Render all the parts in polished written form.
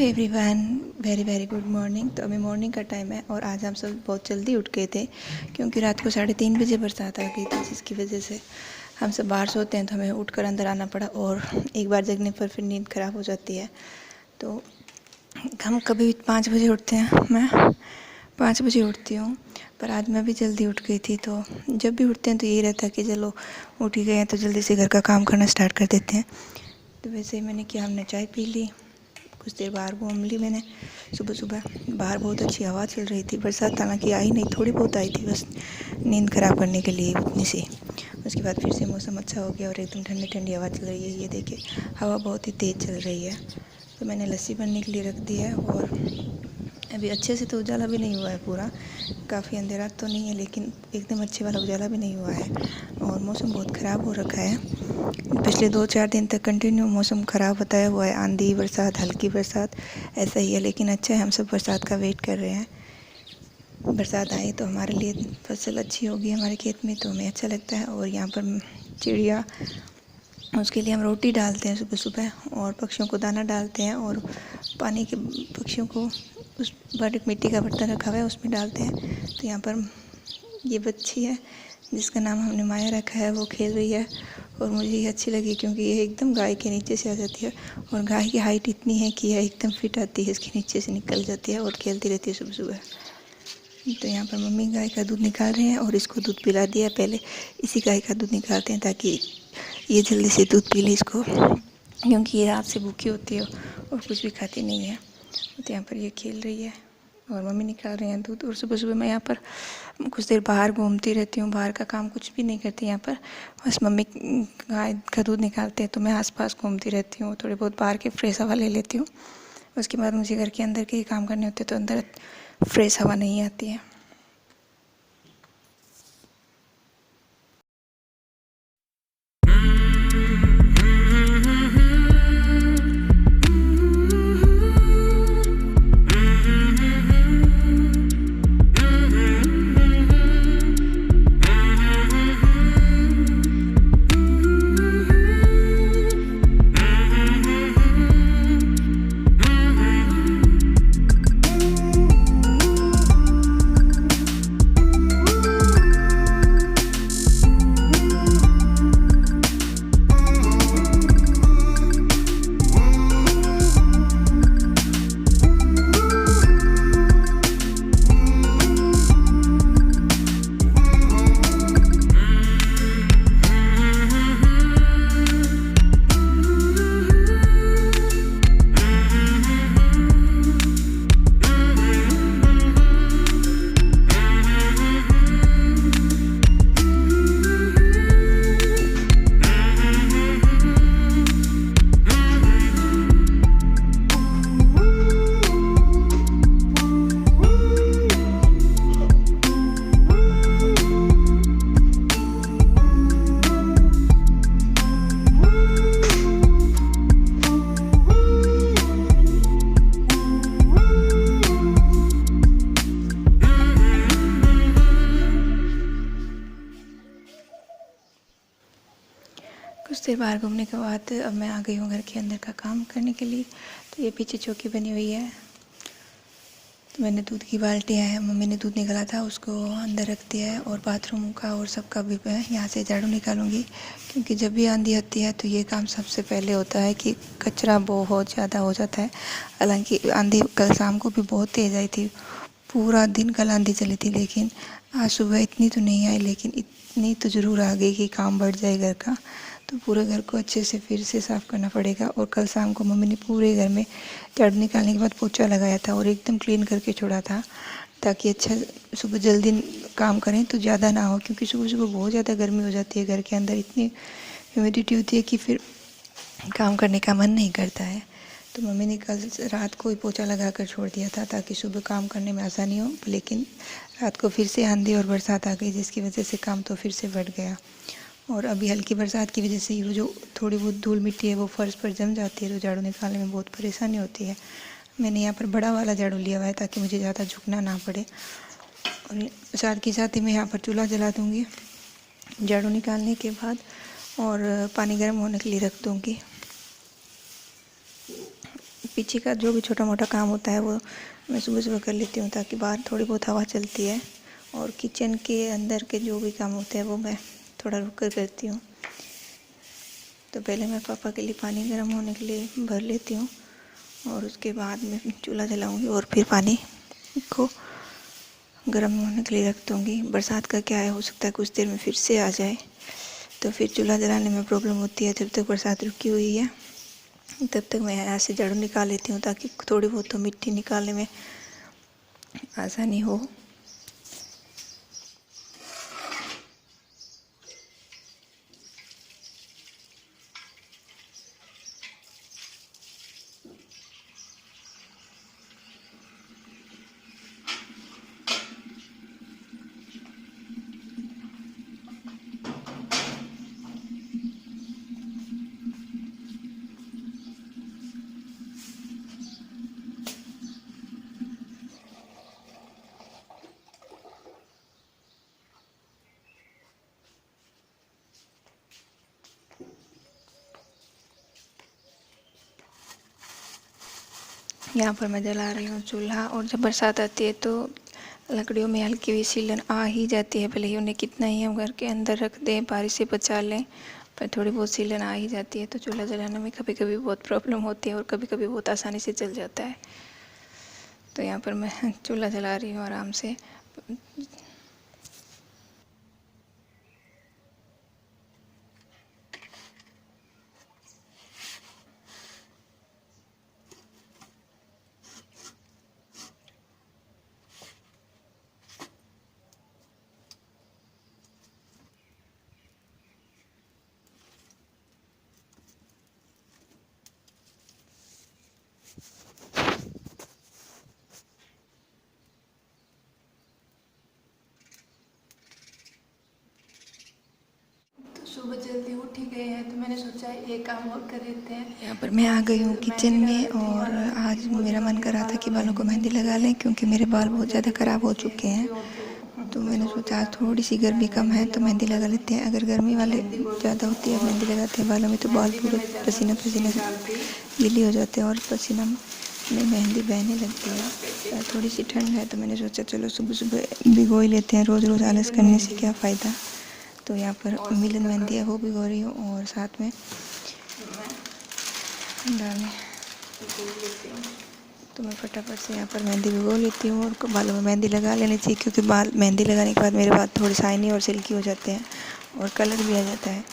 Everyone, very very good morning. तो अभी morning का टाइम है और आज हम सब बहुत जल्दी उठ गए थे क्योंकि रात को 3:30 बजे बरसात आ गई थी, जिसकी वजह से हम सब बाहर सोते हैं तो हमें उठकर अंदर आना पड़ा। और एक बार जगने पर फिर नींद ख़राब हो जाती है। तो हम कभी 5 बजे उठते हैं, मैं 5 बजे उठती हूँ, पर आज मैं भी जल्दी उठ गई थी। तो जब भी उठते हैं तो यही रहता है कि चलो उठ ही गए हैं तो जल्दी से घर का काम करना स्टार्ट कर देते हैं। तो वैसे ही मैंने किया, हमने चाय पी ली, कुछ देर बाहर घूम ली मैंने। सुबह सुबह बाहर बहुत अच्छी हवा चल रही थी। बरसात हालांकि आई नहीं, थोड़ी बहुत आई थी, बस नींद ख़राब करने के लिए उतनी सी। उसके बाद फिर से मौसम अच्छा हो गया और एकदम ठंडी ठंडी हवा चल रही है। ये देखिए, हवा बहुत ही तेज़ चल रही है। तो मैंने लस्सी बनने के लिए रख दी है और अभी अच्छे से तो उजाला भी नहीं हुआ है पूरा, काफ़ी अंधेरा तो नहीं है, लेकिन एकदम अच्छे वाला उजाला भी नहीं हुआ है। और मौसम बहुत ख़राब हो रखा है। पिछले 2-4 दिन तक कंटिन्यू मौसम ख़राब बताया हुआ है, आंधी बरसात, हल्की बरसात, ऐसा ही है। लेकिन अच्छा है, हम सब बरसात का वेट कर रहे हैं। बरसात आए तो हमारे लिए फसल अच्छी होगी हमारे खेत में, तो हमें अच्छा लगता है। और यहाँ पर चिड़िया, उसके लिए हम रोटी डालते हैं सुबह सुबह और पक्षियों को दाना डालते हैं। और पानी के पक्षियों को उस पर एक मिट्टी का बर्तन रखा हुआ है, उसमें डालते हैं। तो यहाँ पर ये बच्ची है जिसका नाम हमने माया रखा है, वो खेल रही है और मुझे ये अच्छी लगी क्योंकि ये एकदम गाय के नीचे से आ जाती है। और गाय की हाइट इतनी है कि यह एकदम फिट आती है, इसके नीचे से निकल जाती है और खेलती रहती है सुबह सुबह। तो यहाँ पर मम्मी गाय का दूध निकाल रहे हैं और इसको दूध पिला दिया। पहले इसी गाय का दूध निकालते हैं ताकि ये जल्दी से दूध पी ले इसको, क्योंकि ये रात से भूखी होती है और कुछ भी खाती नहीं है। तो यहाँ पर ये खेल रही है और मम्मी निकाल रहे हैं दूध। और सुबह सुबह मैं यहाँ पर कुछ देर बाहर घूमती रहती हूँ, बाहर का काम कुछ भी नहीं करती यहाँ पर, बस मम्मी गाय का दूध निकालते हैं तो मैं आसपास घूमती रहती हूँ, थोड़ी बहुत बाहर के फ्रेश हवा ले लेती हूँ। उसके बाद मुझे घर के अंदर के ही काम करने होते हैं तो अंदर फ्रेश हवा नहीं आती है। कुछ देर बाहर घूमने के बाद अब मैं आ गई हूँ घर के अंदर का काम करने के लिए। तो ये पीछे चौकी बनी हुई है। तो मैंने दूध की बाल्टियाँ है, मम्मी ने दूध निकाला था उसको अंदर रख दिया है। और बाथरूम का और सबका भी मैं यहाँ से झाड़ू निकालूंगी, क्योंकि जब भी आंधी आती है तो ये काम सबसे पहले होता है कि कचरा बहुत ज़्यादा हो जाता है। हालांकि आंधी कल शाम को भी बहुत तेज़ आई थी, पूरा दिन कल आंधी चली थी, लेकिन आज सुबह इतनी तो नहीं आई, लेकिन इतनी तो ज़रूर आ गई कि काम बढ़ जाए घर का। तो पूरे घर को अच्छे से फिर से साफ़ करना पड़ेगा। और कल शाम को मम्मी ने पूरे घर में झाड़ू निकालने के बाद पोछा लगाया था और एकदम क्लीन करके छोड़ा था, ताकि अच्छा सुबह जल्दी काम करें तो ज़्यादा ना हो, क्योंकि सुबह सुबह बहुत ज़्यादा गर्मी हो जाती है घर के अंदर, इतनी ह्यूमिडिटी होती है कि फिर काम करने का मन नहीं करता है। तो मम्मी ने कल रात को ही पोछा लगा कर छोड़ दिया था ताकि सुबह काम करने में आसानी हो, लेकिन रात को फिर से आंधी और बरसात आ गई, जिसकी वजह से काम तो फिर से बढ़ गया। और अभी हल्की बरसात की वजह से वो जो थोड़ी बहुत धूल मिट्टी है वो फर्श पर जम जाती है, तो झाड़ू निकालने में बहुत परेशानी होती है। मैंने यहाँ पर बड़ा वाला झाड़ू लिया हुआ है ताकि मुझे ज़्यादा झुकना ना पड़े। और साथ के साथ ही मैं यहाँ पर चूल्हा जला दूँगी झाड़ू निकालने के बाद, और पानी गर्म होने के लिए रख दूँगी। पीछे का जो भी छोटा मोटा काम होता है वो मैं सुबह सुबह कर लेती हूँ, ताकि बाहर थोड़ी बहुत हवा चलती है। और किचन के अंदर के जो भी काम होते हैं वो मैं थोड़ा रुक कर करती हूँ। तो पहले मैं पापा के लिए पानी गर्म होने के लिए भर लेती हूँ, और उसके बाद मैं चूल्हा जलाऊँगी और फिर पानी को गर्म होने के लिए रख दूँगी। बरसात का क्या है, हो सकता है कुछ देर में फिर से आ जाए, तो फिर चूल्हा जलाने में प्रॉब्लम होती है। जब तक बरसात रुकी हुई है तब तक मैं यहाँ से झाड़ू निकाल लेती हूँ, ताकि थोड़ी बहुत तो मिट्टी निकालने में आसानी हो। यहाँ पर मैं जला रही हूँ चूल्हा, और जब बरसात आती है तो लकड़ियों में हल्की हुई सीलन आ ही जाती है। भले ही उन्हें कितना ही हम घर के अंदर रख दें, बारिश से बचा लें, पर थोड़ी बहुत सीलन आ ही जाती है। तो चूल्हा जलाने में कभी कभी बहुत प्रॉब्लम होती है और कभी कभी बहुत आसानी से जल जाता है। तो यहाँ पर मैं चूल्हा जला रही हूँ आराम से। सुबह जल्दी उठ ही गए हैं, तो मैंने सोचा एक काम और कर लेते हैं। यहाँ पर मैं आ गई हूँ किचन में, और आज मेरा मन कर रहा था कि बालों को मेहंदी लगा लें, क्योंकि मेरे बाल बहुत ज़्यादा ख़राब हो चुके हैं। तो मैंने सोचा आज थोड़ी सी गर्मी कम है तो मेहंदी लगा लेते हैं। अगर गर्मी वाले ज़्यादा होती है, मेहंदी लगाते हैं बालों में, तो बाल पूरे पसीना पसीना गीली हो जाते हैं और पसीना में मेहंदी बहने लगती है। थोड़ी सी ठंड है तो मैंने सोचा चलो सुबह सुबह भिगो ही लेते हैं, रोज़ रोज़ आलस करने से क्या फ़ायदा। तो यहाँ पर मिलन मेहंदी है वो भिगो रही हूँ, और साथ में डालें तो मैं फटाफट से यहाँ पर मेहंदी भिगो लेती हूँ। और बालों में मेहंदी लगा लेनी चाहिए, क्योंकि बाल मेहंदी लगाने के बाद मेरे बाल थोड़े शाइनी और सिल्की हो जाते हैं और कलर भी आ जाता है,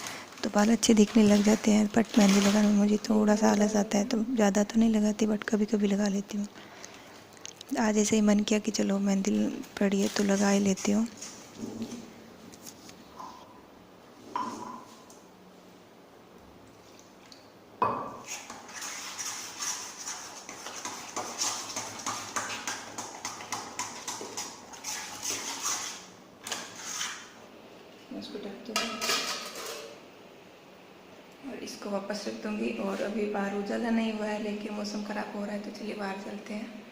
तो बाल अच्छे दिखने लग जाते हैं। बट मेहंदी लगाने में मुझे थोड़ा सा आलस आता है, तो ज़्यादा तो नहीं लगाती, बट कभी कभी लगा लेती हूँ। आज ऐसे ही मन किया कि चलो मेहंदी पड़ी है तो लगा ही लेती हूँ। इसको ढक दूँगी और इसको वापस रख दूँगी। और अभी बाहर उजाला नहीं हुआ है, लेकिन मौसम ख़राब हो रहा है, तो चलिए बाहर चलते हैं।